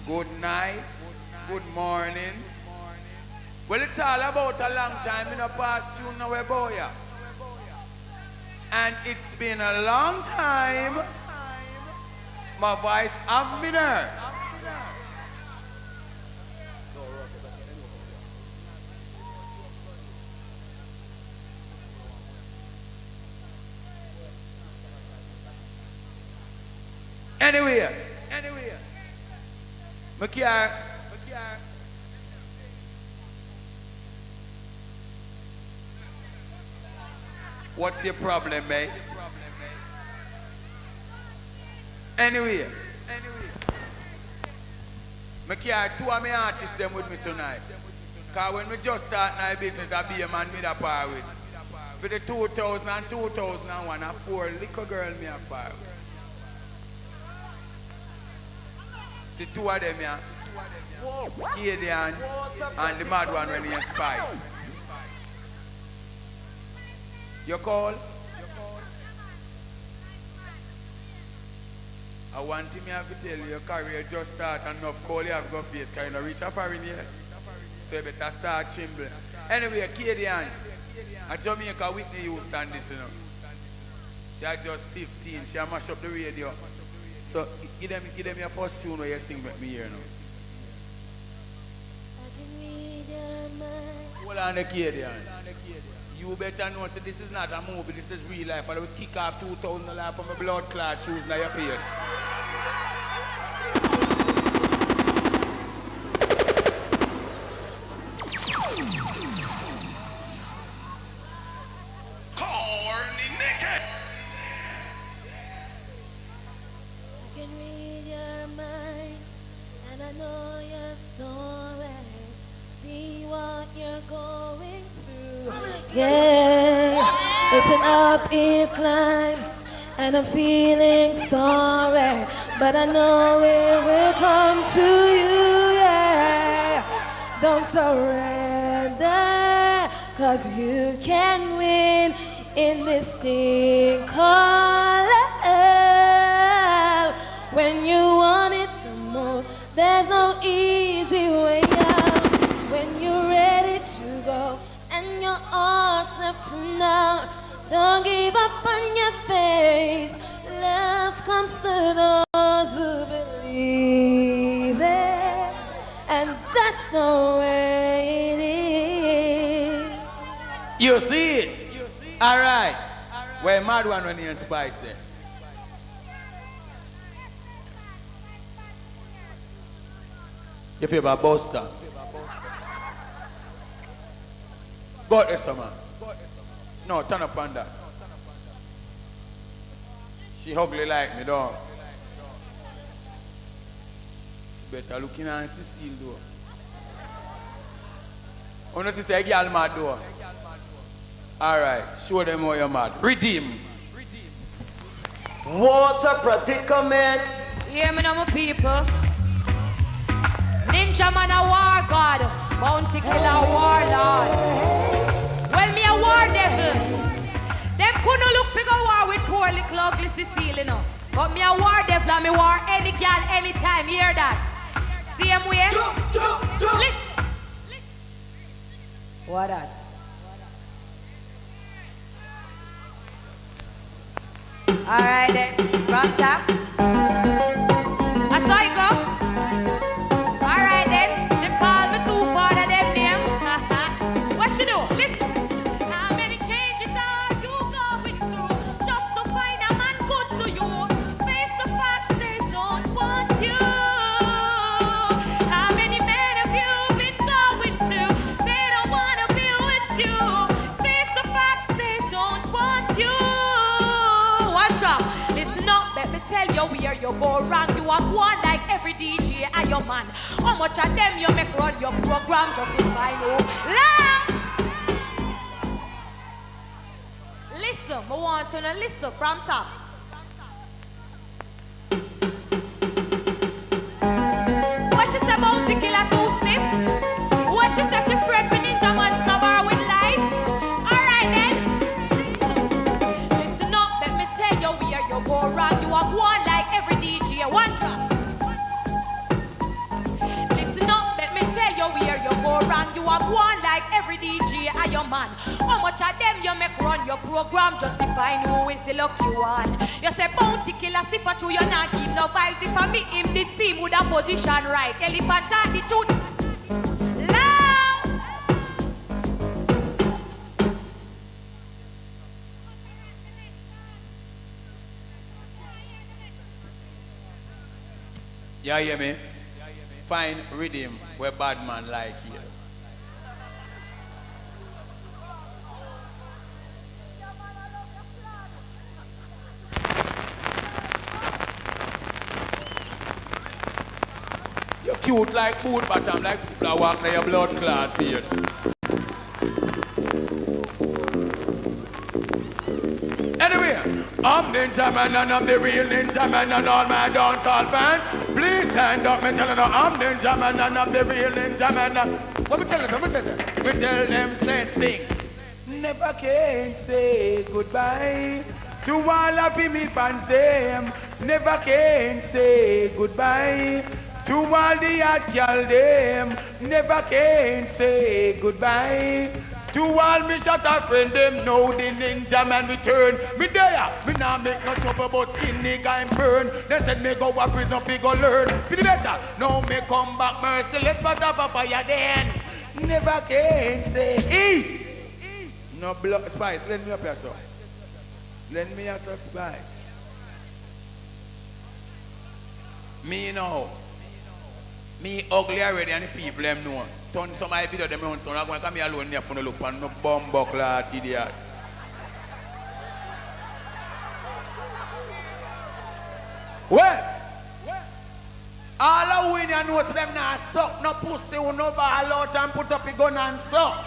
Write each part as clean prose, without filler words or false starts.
good night, good morning. Well, it's all about a long time in the past tune now about ya. And it's been a long time. My voice have been there. Anyway. What's your problem, mate? Anyway. I carry two of my artists them with me tonight. Because when we just start my business, I be a man with a par with. For the 2000 and 2001, I 4 little girl me a par with. The two of them, yeah. Gideon and the mad one when he is Spice. You call? I want him to tell you your career just start and enough call you have got face because you don't reach a foreign yet. So you better start trembling. Anyway, Gideon, a Jamaica Whitney Houston this, you know. She had just 15, she had mashed up the radio. So give them your first tune where you sing with me here now. Hold on the Gideon. You better know that this is not a movie, this is real life. I will kick off 2,000 life from my blood clot shoes in your face. Corny naked. I can read your mind, and I know your story. See what you're going through. Yeah, it's an uphill climb, and I'm feeling sorry, but I know it will come to you. Yeah, don't surrender, 'cause you can win in this thing called love. When you want it the most, there's no easy way out. When you're ready to go and your heart's left to now, don't give up on your faith. Love comes to those who believe it, and that's the way it is. You see it? Alright. Where mad one when you're Spice there? You feel about Buster? Go there, man. No, turn up on that. She ugly like me, dog. She better looking at Cecile, though. Oh, no, she say, girl mad, though. Alright, show them how you're mad. Redeem. Water predicament. Hear me now, my people. Ninjaman a war god, bounty killer warlord. Well, me a war devil. Them couldn't look big a war with poor little ugly Cecile, you know. But me a war devil and me war any gal anytime. Hear that? Same way? Listen. What that? Alright then, from top. That's how you go. Alright then, she called me two part of them name. What she do? Listen. How many changes are you going through just to find a man good to you? Face the fact they don't want you. How many men have you been going to? They don't want to be with you. Face the fact they don't want you. Watch out. Listen up, let me tell you where you go wrong. You are one like every DJ and your man. How much of them you make run your program just in my know? Listen, I want you to listen from top. What she say about the killer too stiff? What she say she afraid for Ninjaman cover with life? Alright then. Listen up, let me tell you where you go wrong. You are one like every DJ. One drop. a go on like every DJ and your man. How much of them you make run your program just to find who is the lucky one? You say bounty killer, see for true, you not give no vibes. If I meet him, the team would have position right. Elephant and the truth. Loud! You hear me? Find rhythm where bad man like you. You're cute like boot bottom, like people walk in your blood clot face. Anyway, I'm Ninjaman and I'm the real Ninjaman and all my dancehall fans. Please stand up, me tell you, I'm Ninjaman and I'm the real Ninjaman. What me tell you, me tell them, say, sing. Never can say goodbye to all of me fans, them. Never can say goodbye to all the hot girl, them. Never can say goodbye to all me shot a friend, them know the Ninjaman return. Me there, me nah make no trouble but skin nigga and burn. They said me go a prison, fi go learn. For the better, now me come back merciless, but a papaya then. Never can say east. No blood spice, lend me up here, so. Lend me up some spice. Me know. Me ugly already and the people them know. Turn some of my video them on, so I'm going to come here alone here for no look and no bomb buckler idiot. Well, all of you know so them now suck no pussy who no ball out and put up a gun and suck.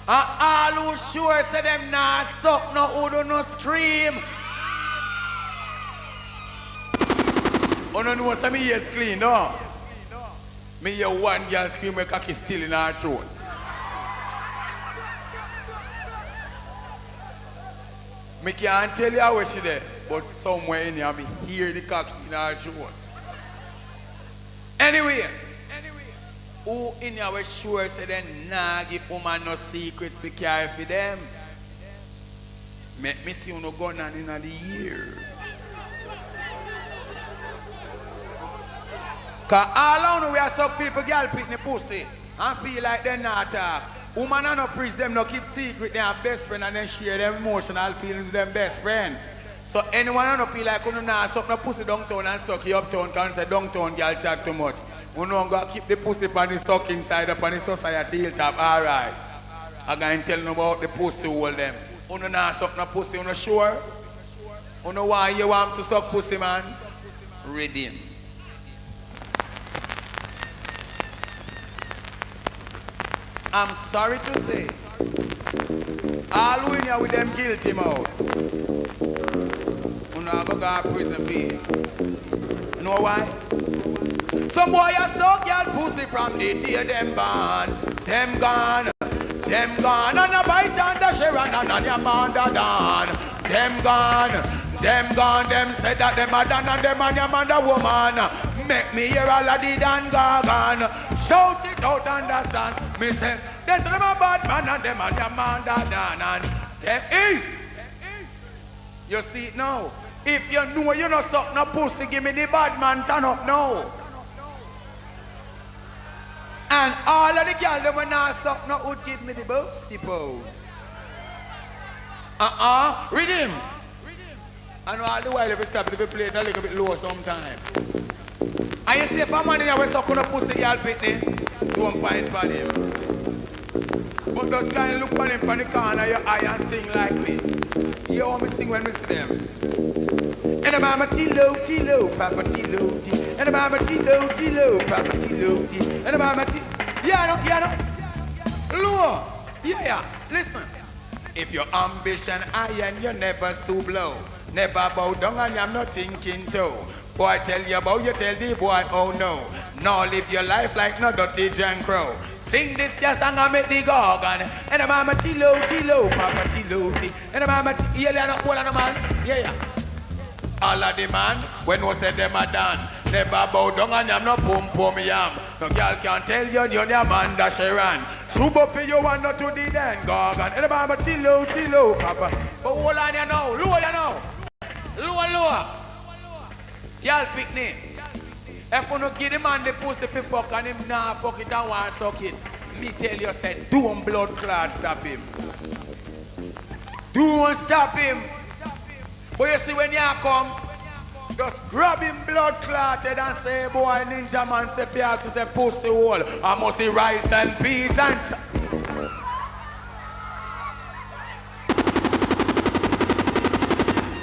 And all who sure say them now suck no who do no scream. Oh no, no, so me ears clean, no? Me hear one girl scream when cocky still in her throat. Me can't tell you where she there, but somewhere in here, me hear the cocky in her throat. Anyway, who in here was sure say they nah give woman no secret to carry for them? Make me see you no gun on in the ear. Cause all around we are some people girl pick the pussy and feel like they're not talk. Woman and no preach them no keep secret, they have best friend and then share them emotional feelings with them best friend. So anyone and no feel like you not suck no pussy downtown and suck you uptown because say downtown girl chat too much. You know go keep the pussy on the suck inside up on the society hilltop, alright. I'm going to tell you about the pussy hole them. You not suck no pussy, you sure? You know why you want to suck pussy, man? Redeem. I'm sorry to say, all who in here with them guilty mouth, you know go to prison fee. You know why? Some boy a suck your pussy from the day them born. Them gone, and a bite and a share and a man da done. Them gone, them said that them a done and them and your man a woman. Make me hear all of the dan gargan. Shout it out, understand? Me say, there's them a bad man and them and your man da done and them is. You see it now? If you know you not suck no pussy, give me the bad man turn up now. And all of the girls that when I suck no would give me the boasty pose. Read him. And all the while if we stop if we play it a little bit low sometime. And you see if a man in here will suck on a pussy girl pitney, don't find for him. But just kind of look for him from the corner of your eye and sing like me. You want me sing when we see them. And the mama T-Lo, Papa T-Lo, T. And the mama T-Lo, Papa T-Lo, T. And the mama T. Yeah, no. Low. Yeah. Listen. If your ambition high and you never stoop low, never bow down and I'm not thinking too. Boy tell you about you tell the boy, oh no. Now live your life like no dirty Jan Crow. Sing this yes song and make the gorgon. And the mama T-Lo, Papa T-Lo, T. And the mama T. Yeah, they're not all of the man. Yeah. All of the man, when we say them are done, Never bow down and I'm no pum pum yam. No girl can tell you you're the man that she ran. Shoot up for you and not to the den, Gorgon. Anybody but chill out, Papa. But hold on you now, lower you now. Lower. Girl pick me. If you don't give the man the pussy for fuck and him nah fuck it and want suck it, me tell you said, don't blood clot stop him. Don't stop him. But you see when you come, just grab him blood clotted and say, boy, Ninjaman say piax is a pussy hole. I must see rice and peas and...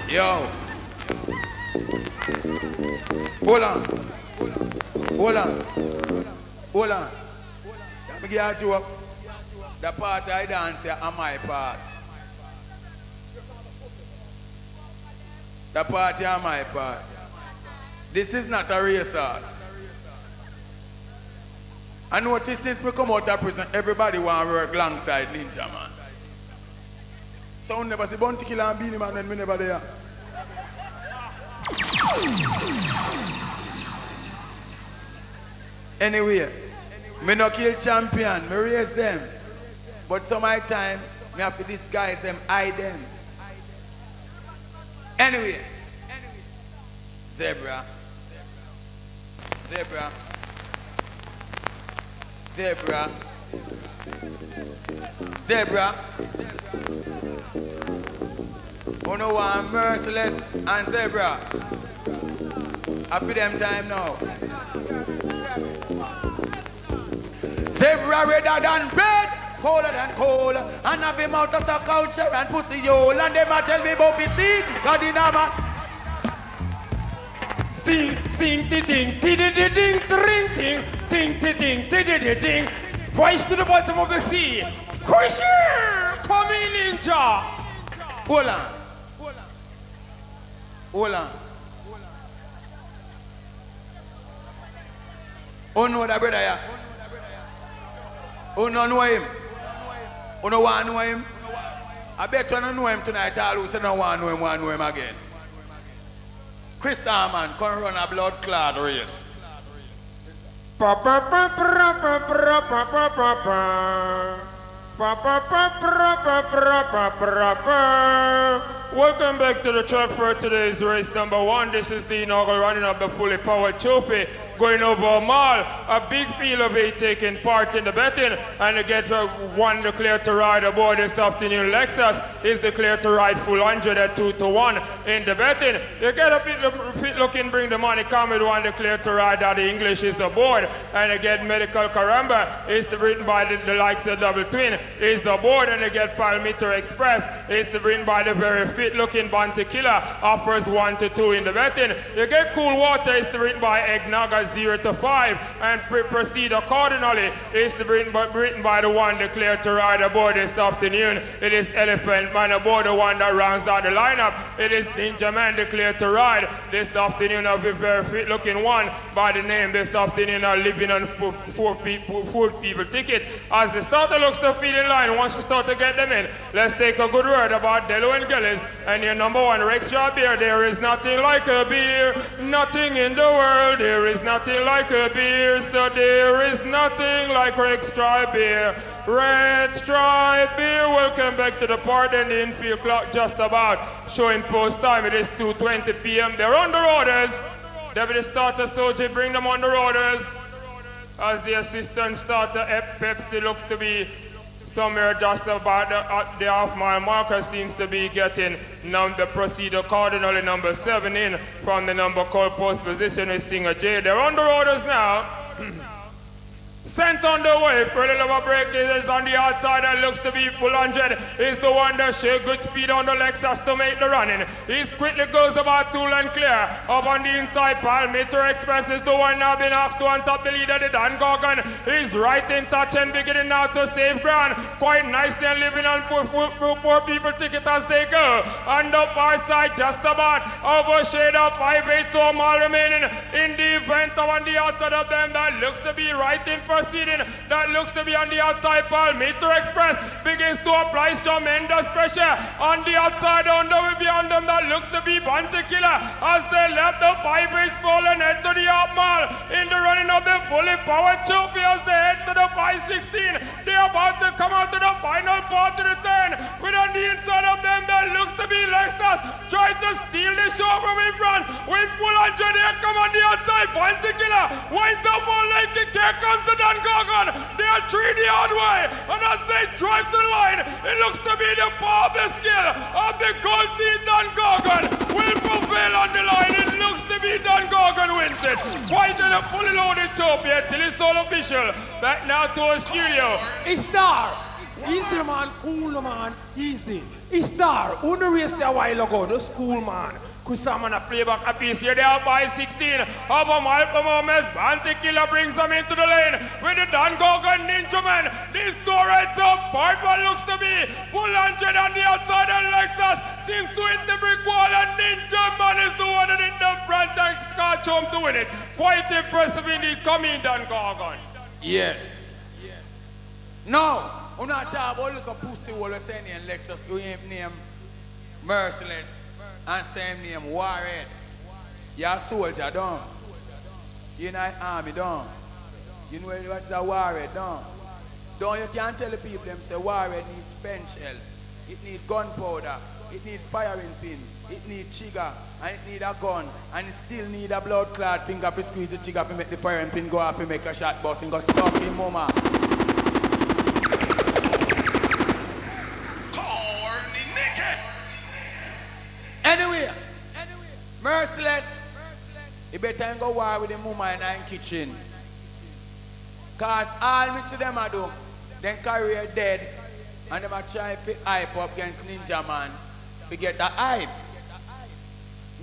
Yo. Hold on. Let me get you up. The part I dance here are my part. The party are my part. This is not a racehorse. I notice since we come out of prison, everybody want to work alongside Ninjaman. Sound never see Bounty Killer and Beanie Man and we never there. Anyway, me no kill champion, me raise them. But some of my time, me have to disguise them, hide them. Anyway, Zebra. Oh no, I'm merciless and Zebra. Happy them time now. Zebra redder than red, colder than coal, and have him out of the culture and pussy hole, and them a tell me about the sea, God in a man. Sting, ting, ting, ting, ting. Voice to the bottom of the sea. Christian, come in, Ninja. Hold on. Oh no, that brother, yeah. Oh no, know him. Oh no, want to know him. I bet you don't know him tonight. All who say no want to know him again. Chris Harman, come run a blood clot race. Welcome back to the track for today's race number 1. This is the inaugural running of the fully powered trophy going over a mile. A big field of 8 taking part in the betting, and to get one declared to ride aboard this afternoon. Lexus is declared to ride full 100 at 2-1 in the betting. You get a fit looking, bring the money, come with one declared to ride that the English is aboard, and you get Medical Caramba is written by the likes of Double Twin is aboard, and you get Palmeter Express is written by the very fit looking Bounty Killer, offers 1-2 in the betting. You get Cool Water is written by Eggnaga 0-5, and Proceed Accordingly is written by the one declared to ride aboard this afternoon. It is Elephant Man aboard, the one that rounds out the lineup. It is Ninjaman declared to ride this afternoon of a very fit looking one by the name this afternoon of living on four people ticket. As the starter looks to feed in line, once you start to get them in, let's take a good word about Dello and Gillis and your number 1 Rextra beer. There is nothing like a beer, nothing in the world. There is nothing like a beer, so there is nothing like Rextra beer. Rextra beer, welcome back to the party, and the infield clock just about showing post time. It is 2:20 p.m. They're on the orders. Deputy starter Soji, bring them on the orders. As the assistant starter Pepsi looks to be somewhere just about the half-mile marker, seems to be getting the Procedure Cardinal number 7 in from the number called post position with Singer J. They're on the orders now. Sent on the way for a little break is on the outside and looks to be full 100. Is the one that shows good speed on the Lexus to make the running. He quickly goes about tool and clear. Up on the inside, Palmeter Express is the one now been asked to untop the leader. The Dan Gorgon is right in touch and beginning now to save ground. Quite nicely and living on four people ticket as they go. On the far side, just about overshade of 5/8 or more remaining in the event. On the outside of them, that looks to be right in first proceeding that looks to be on the outside. Palmetto Express begins to apply tremendous pressure on the outside. Under will be on them that looks to be Bounty Killer as they left the 5-inch fallen head to the up mall in the running of the fully powered trophy as they head to the 516. They're about to come out to the final part of the turn with on the inside of them that looks to be Lexus trying to steal the show from in front with full 100. Here come on the outside. Bounty Killer winds up on lane kick. Here comes the Don Gorgon. They are 3 the hard way, and as they drive to the line, it looks to be the power of the skill of the gold team Don Gorgon will prevail on the line. It looks to be Don Gorgon wins it. Why is it a fully loaded trophy till it's all official? Back now to our studio. It's Star. Easy man, cool man, easy. It's Star. Who the race there a while ago? The school man. Kusama na playback a piece here. They are by 16. Half a mile from Holmes. Bounty Killer brings them into the lane with the Don Gorgon Ninjaman. This door heads up. Part one looks to be full 100 on the outside, and Lexus seems to hit the brick wall, and Ninjaman is the one that hit the front and scotch home to win it. Quite impressive indeed coming, Don Gorgon. Yes. Now, I'm not talking about look a pussy wall or saying Lexus, you ain't name Merciless. And same name, Warhead. You're a soldier, don't you? You're in the army, don't you? You know what's a Warhead, don't you? You can't tell the people them say Warhead needs pen shell, it needs gunpowder, it needs firing pin, it needs trigger, and it needs a gun, and it still needs a blood clot finger to squeeze the trigger to make the firing pin go up and make a shot bust and go suck him, mama. Anyway, Merciless, you better go war with the mama in the kitchen. Because all me see them do, then career dead, and them try to hype up against Ninjaman to get the hype.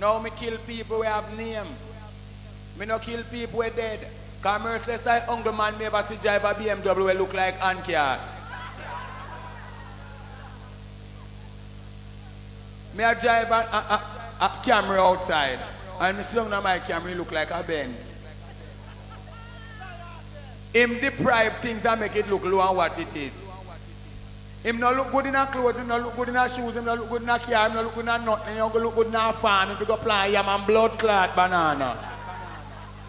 Now me kill people who have name. Me no kill people who are dead. Because Merciless I hungry man me ever see drive a BMW who look like Ankia. Me a drive a camera outside, and me sit down on my camera, he look like a Benz. Him deprive things that make it look low and what it is. Him not look good in a clothes, him not look good in a shoes, him not look good in a car, him not look good in a nothing, him not look good in a farm, if you go plant yam and blood clot banana.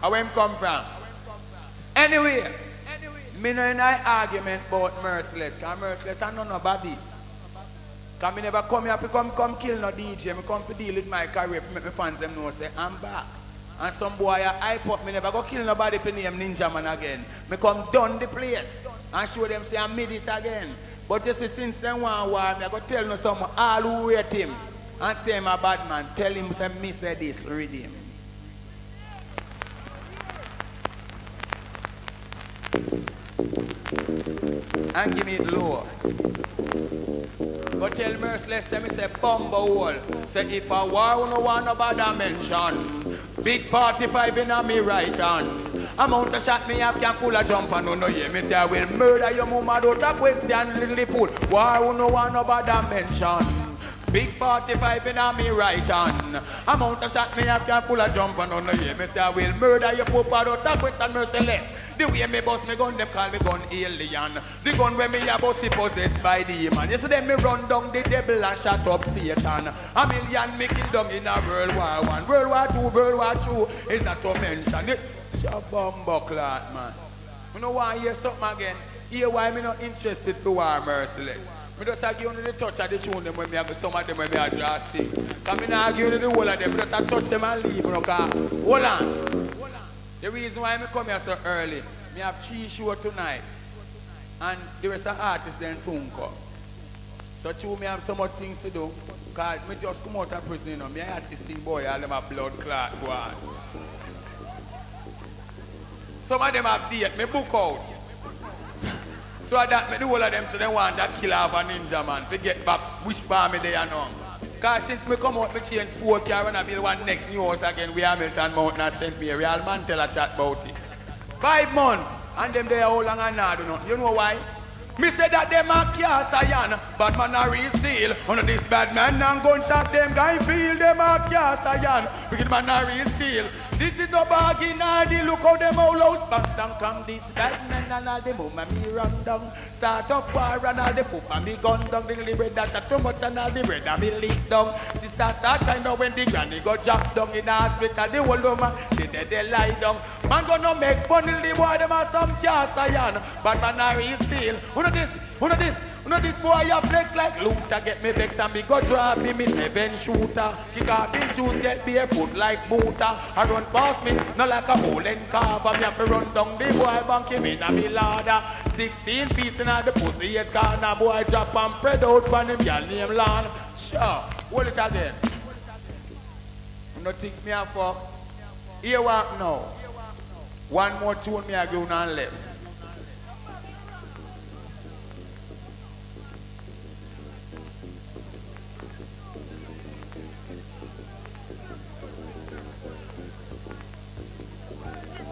And where him come from? Anyway, me no in an argument about Merciless, because Merciless I know nobody. Because I never come here to come kill no DJ. I come to deal with my career to make my fans them know say I'm back. And some boy I hype up, I never go kill nobody for name Ninjaman again. I come down the place and show them say I'm mid this again. But you see, since then one war, I go tell no someone all who rate him and say I'm a bad man. Tell him say me say this, read him. And give me it low. Go tell Merciless, say me say bumbo hole. Say if a war no want nobody mention. Big 45 in a me right hand. Amount of shot me have can pull a jump and no hear me say I will murder your mama don't a question little fool. War no want nobody mention. Big 45 in a me right hand. Amount of shot me have can pull a jump and no hear me say I will murder your papa don't a question Merciless. The way me bust me gun, them call me gun alien. The gun where me a bust is possessed by demon. You see them me run down the devil and shut up Satan. A million me kill down in a World War I. World War II, World War II is not to mention it. Shabamba clot, man. You know why I hear something again? Here why me not interested to war Merciless. Me just give you the touch of the tune them when me have some of them when me a draw stick. Because me not give you the whole of them, me just touch them and leave. Hold on. The reason why I come here so early, me have 3 shows tonight, and the rest of the artists then soon come. So too, me have so much things to do, because me just come out of prison, you know, me a artistic boy, all them have blood clot go on. Some of them have date, me book out. So that me the whole of them, so they want that killer of a Ninjaman, to get back which bar me they are now. Because since me come out, me change 4 cars and I build one next new house again, we Hamilton Mountain and St. Mary. All man tell a chat about it. 5 months, and them there how long and not do nothing. You know why? Me say that them a cast iron, but man a real steel. One of this bad man and gunshot them guy feel them a cast iron. Because man a real steel. This is no bargain, the look how them all out. Back down come this bad man and all them woman me run down. Start up war and all the poop and me gun down. The bread that shot too much and all the bread and me leak down. Sister start kind of when the granny go drop down in the hospital. The whole woman, they lie down. Man gonna make fun of the boy, them are some cast iron. But man a real steel. Who know this boy you flex like Luther. Get me vex and me go drop me 7 shooter. Kick off his shoes, get barefoot like Buddha. I run past me, not like a hole in carver. Me have to run down the boy, bank him in a me ladder. 16 pieces in the pussy, yes, corner. Boy drop and spread out for him, girl name Lan. Sure, hold it again. You don't think me a fuck? Here what now? One more tune me a give and left.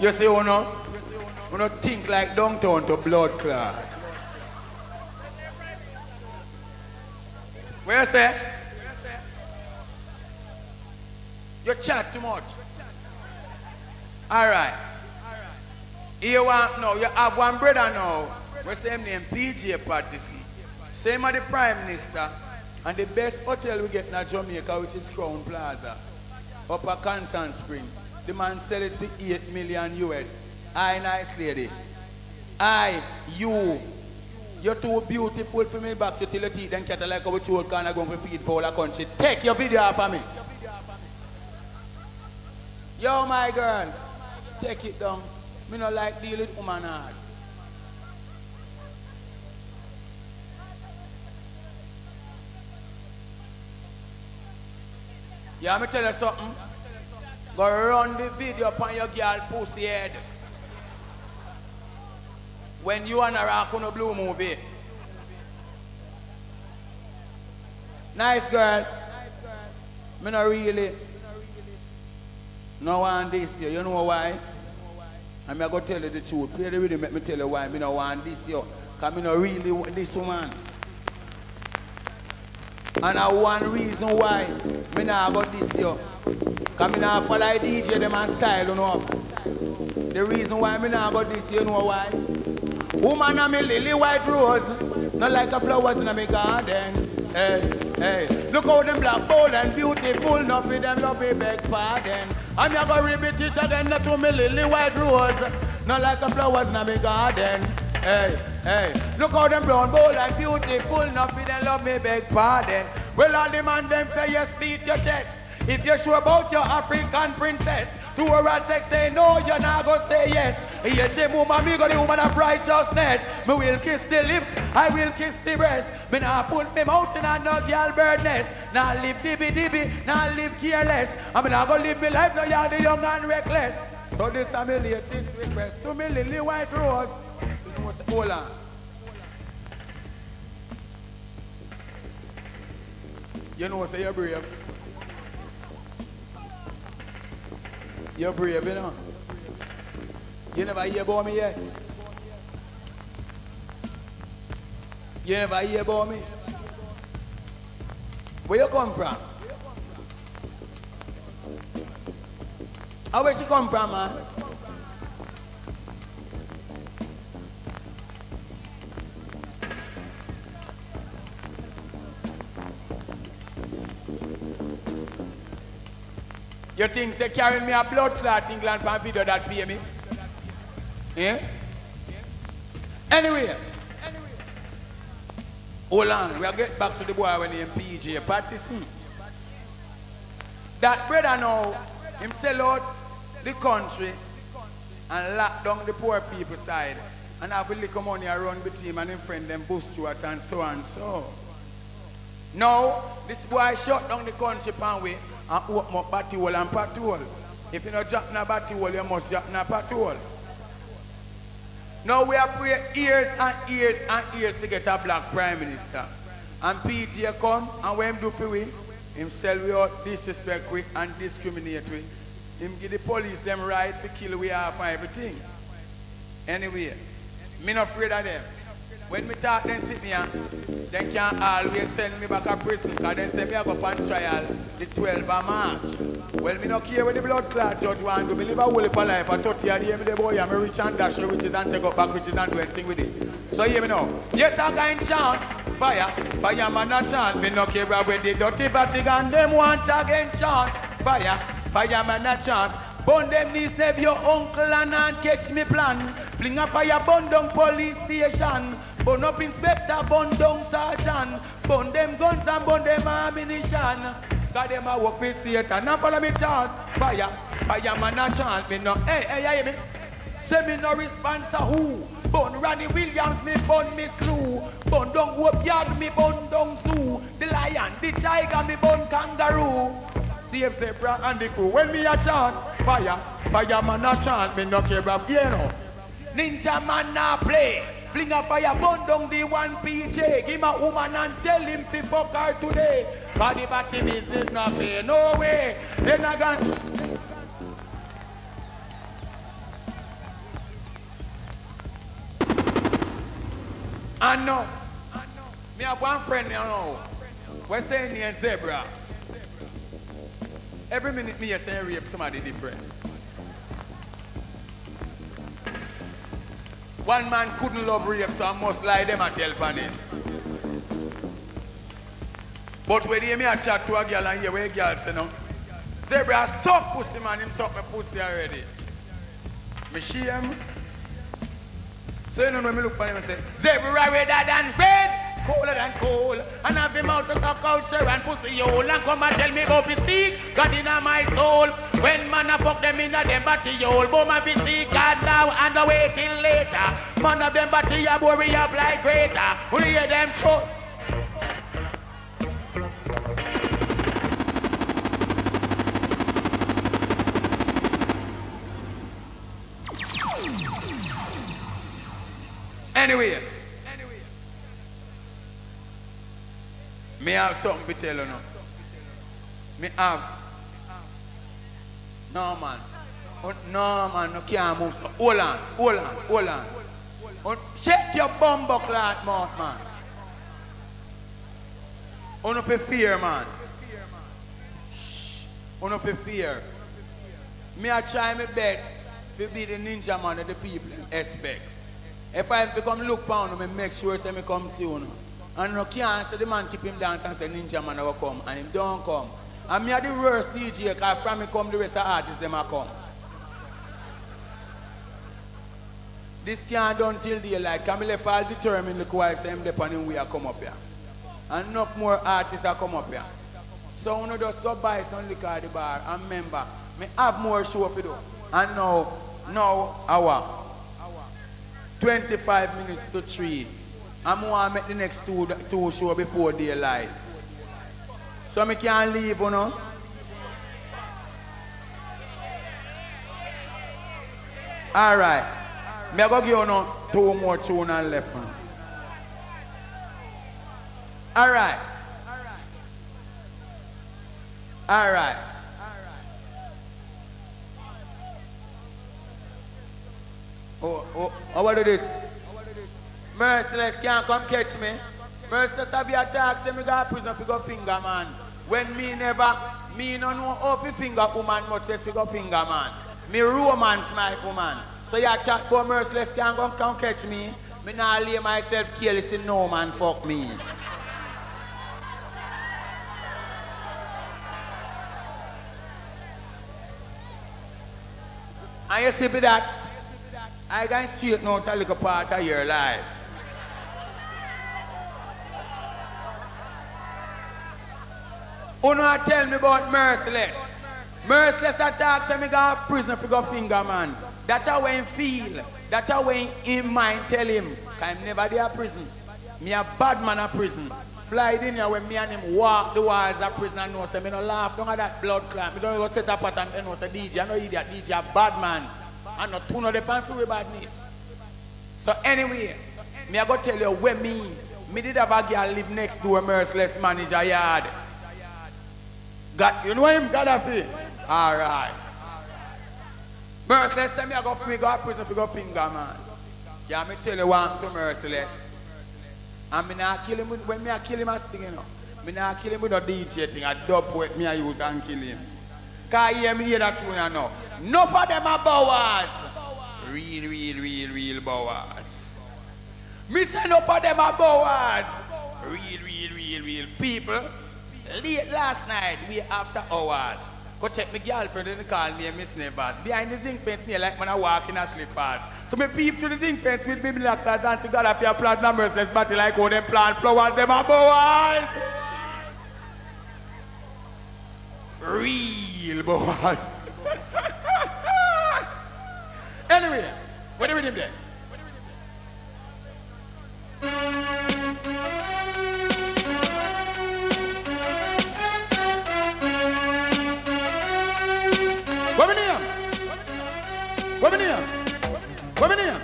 You see, you know think like downtown to blood clot. Where you say? You chat too much. Alright. Here one now, you have one brother now. What's his name? PJ Pattisi. Same as the Prime Minister. And the best hotel we get in Jamaica, which is Crown Plaza. Up at Constant Spring. The man sell it to 8 million US. I nice lady. You're too beautiful for me back to till your teeth and cattle like a child can go for feed for all the country. Take your video off of me. Yo, my girl. Take it down. Me not like deal with woman hard. Yeah, me tell you something. Go run the video upon your girl pussy head. When you and a rock on a blue movie. Nice girl. Me not really. No want this year. You know why? I'm going to tell you the truth. Play the video, make me tell you why. Me not want this year. Because me not really want this woman. And one reason why me not got this year. Because I don't follow DJ them and style, you know. The reason why I not got this, you know why? Woman and me lily white rose, not like a flowers in my garden. Hey, look how them black bold and beautiful, not for them love me beg pardon. I'm not going to repeat it again, not to me lily white rose, not like a flowers in my garden. Hey, look how them brown bold and beautiful, not for them love me beg pardon. Well, all the man them say yes, beat your chest. If you're sure about your African princess, to her at sex say no, you're not gonna say yes. Yes, woman, me go the woman of righteousness. Me will kiss the lips, I will kiss the breast. Me not put me mouth in a no girl bird nest. Now live dibby, now live careless. I mean I go live my life, now you're the young and reckless. So this is my latest request to me lily white rose. Hold on. You know, say you're brave. You're brave, you know. You never hear about me yet. You never hear about me. Where you come from? Where she come from, man? You think they carry me a blood clot England for a video that pay me? Yeah? Anyway. Hold on, we'll get back to the boy when he PJ Pattisi. That brother now, him sell out the country and lock down the poor people side. And have a little money around between him and him friend them Bush Stewart and so and so. Now, this boy shut down the country pan way and open up batty hole and patty hole. If you not drop in a batty hole, you must drop in a patty hole. Now we have prayed years and years and years to get a black prime minister. And PJ come and when him do for we, him sell we out, disrespect we and discriminate we. Him give the police them right to kill we half and everything. Anyway, me not afraid of them. When me talk them sit here, they can't always send me back to prison because they say me I go on trial the 12th of March. Well, me no care when the blood clot judge want to. Me live a whole heap of life. I 30 years me the boy, I'm a rich and dash riches and take up back riches and do anything with it. So hear me now. Yes, I can chant. Fire, fireman a chant. Me no care when the dirty fatigue and them want again chant. Fire, fireman a chant. Burn them knees, never your uncle and catch me plan. Fling a fire, burn down police station. Burn up inspector, burn down sergeant. Burn them guns and burn them ammunition. Cause them a work with Satan. Now follow me chant. Fire, fireman a chant. Me no, hey, hear me? Say me no response to who? Burn Ronnie Williams, me burn me slew. Burn down Hope Yard, me burn down zoo. The lion, the tiger, me burn kangaroo. Save zebra and the crew. When me a chant, fire, fireman a chant. Me no care about piano. Ninjaman na play. Fling a fire, burn down the one PJ. Give a woman and tell him to fuck her today. Cause the batty business no pay, no way. Then I got... I know. Me have one friend, you know. We're saying here zebra. Every minute me say rape somebody different. One man couldn't love rape, so I must lie them and tell upon him. But when you me a chat to a girl and hear where girl say no, zebra suck pussy man, him suck my pussy already. Me shame. So you know when me look for him and say, zebra redder than red. Cooler than cool, and have him out to suck culture and pussy hole and come and tell me about his seek God in my soul. When man a fuck them in a them body hole, boom a be seek God now and a waiting later. Man of them body a worry up like greater. We hear them throat. Anyway. Me have something to tell you now. Me have. No man. No man, no can't move. Hold on. Shut your bumbo clot mouth, man. Uno for fear, man. Uno for fear. Me I try my best to be the ninja man that the people expect. If I become look pound, me make sure say me come see you. And no can't say the man keep him down and say Ninjaman will come and him don't come. And me are the worst DJ because from me come the rest of the artists them a come. This can't done till daylight. Can me left all determined look why say him depend on we a come up here. And enough more artists a come up here. So you just go buy some liquor at the bar and remember, me have more show to do. And now hour. 25 minutes to 3. I'm going to make the next two show before daylight. So I can't leave, you know. Alright. I'm going to give you 2 more tunes and left. Alright. Alright. How do this? Merciless can't come catch me. Merciless have you attack, say me go to prison for go finger man. When me no know how to finger woman much say go finger man. Me romance my woman. So you chat for merciless can't come catch me. Me nah lay myself careless in no man fuck me. And you see with that, I can straighten out a little part of your life. Who know tell me about Merciless? Merciless attack to me go to prison for go finger man. That's how him feel. That's how him mind tell him. Cause I'm never there prison. Me a bad man at prison. Fly in here when me and him walk the walls of prison and know say me no laugh down at that blood clot. Me don't go set up at and know say DJ. I know idiot DJ a bad man. I know two no depend for badness. So anyway, me I go tell you where me did have a girl live next door Merciless manager yard. Got you know him Gaddafi? Alright. Merciless tell me I go to prison for go finger man. Yeah, me tell you one to Merciless. And me not kill him with, when me a kill him as thing, you know. Me not kill him with a DJ thing, a dub with me I use and kill him. Cause hear me hear that tune you know. No for them are bowers. Real bowers. Me say no for them are bowers. Real people. Late last night, we after hours. Go check my girlfriend in the call me Miss Nevers. Behind the zinc fence me like when I walk in a slippers. So me peep through the zinc fence with me black clothes and she got up your plant and merciless body like how them plant flowers, them are bowers. Real bowers. Anyway, what are we doing there? What we name?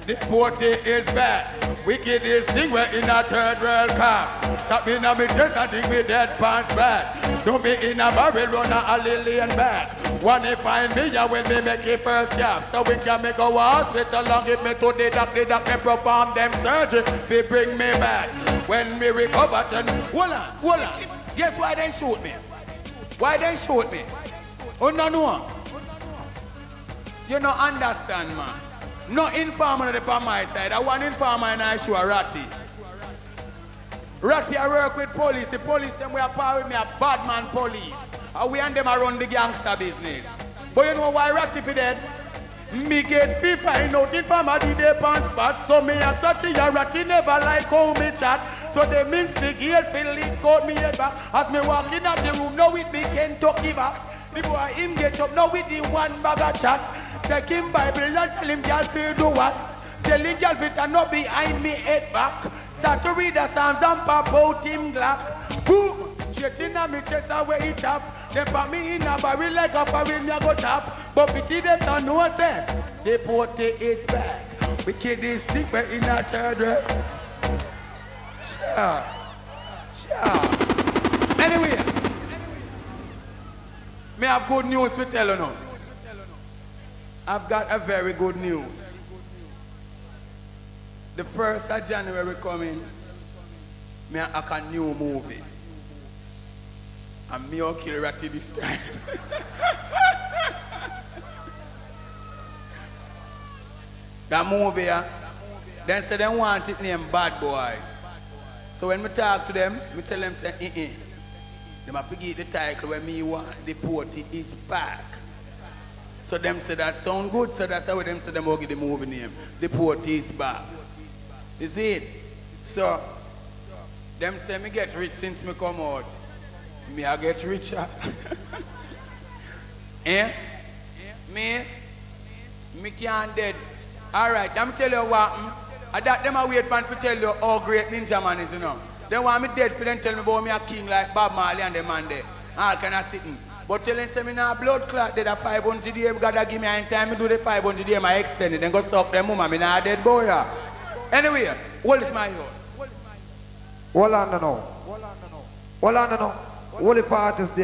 The party is bad. Wickedest thing we're in a third world cup. Stop me now, me chest and think me dead pants bad. Don't be in a barrel, run a lillian back. Wanna find me, ya when me make it first cap. So we can make a hospital long give me to the doctor me perform them surgery. They bring me back. When me recover, then hold on. Guess why they shoot me? Why they shoot me? Oh no. You don't understand, man. No informer on my side. I want informer and I show a Ratty. Ratty, I work with police. The police, them we are power with me, a bad man police. And we and them are run the gangster business. But you know why Ratty for dead? Me get fee find out informer did they pan spot. So me ask Ratty, a Ratty never like how me chat. So they mince the gate, fill it, caught me head back. As me walk in at the room, now with me Kentucky box. The boy him get up, now with the one bag of chat. Take him Bible and tell him girl to do what? Tell him girl to not behind me head back. Start to read the Psalms and pop out him Glock. Boom! Straight in a me chest away it up. They put me in a barrel like a barrel me a go chop. But pity them don't know say the party is back. We kid this stick but in a third way. Sure. Anyway, me have good news to tell you now. I've got a very good news. The 1st of January coming, me have a new movie. And me will kill Ratty this time. That movie, then say they want it named Bad Boys. So when me talk to them, me tell them say, They have to give the title when me want the party is back. So them say that sound good, so that's how them say them will give the movie name. The party is back. You see it? So, them say me get rich since me come out. Me I get richer. Me can't dead. Alright, I'm tell you what, I that them I wait for to tell you how great Ninjaman is, you know. They want me dead for them tell me about me a king like Bob Marley and the man there. All kind of sitting. But tell them say me now blood clot dead at 500 days, gotta give me any time me do the 500 days, I extend it, then go suck them mama, me now dead boy. Yeah. Anyway, hold this my Hold on now. Hold the parties there.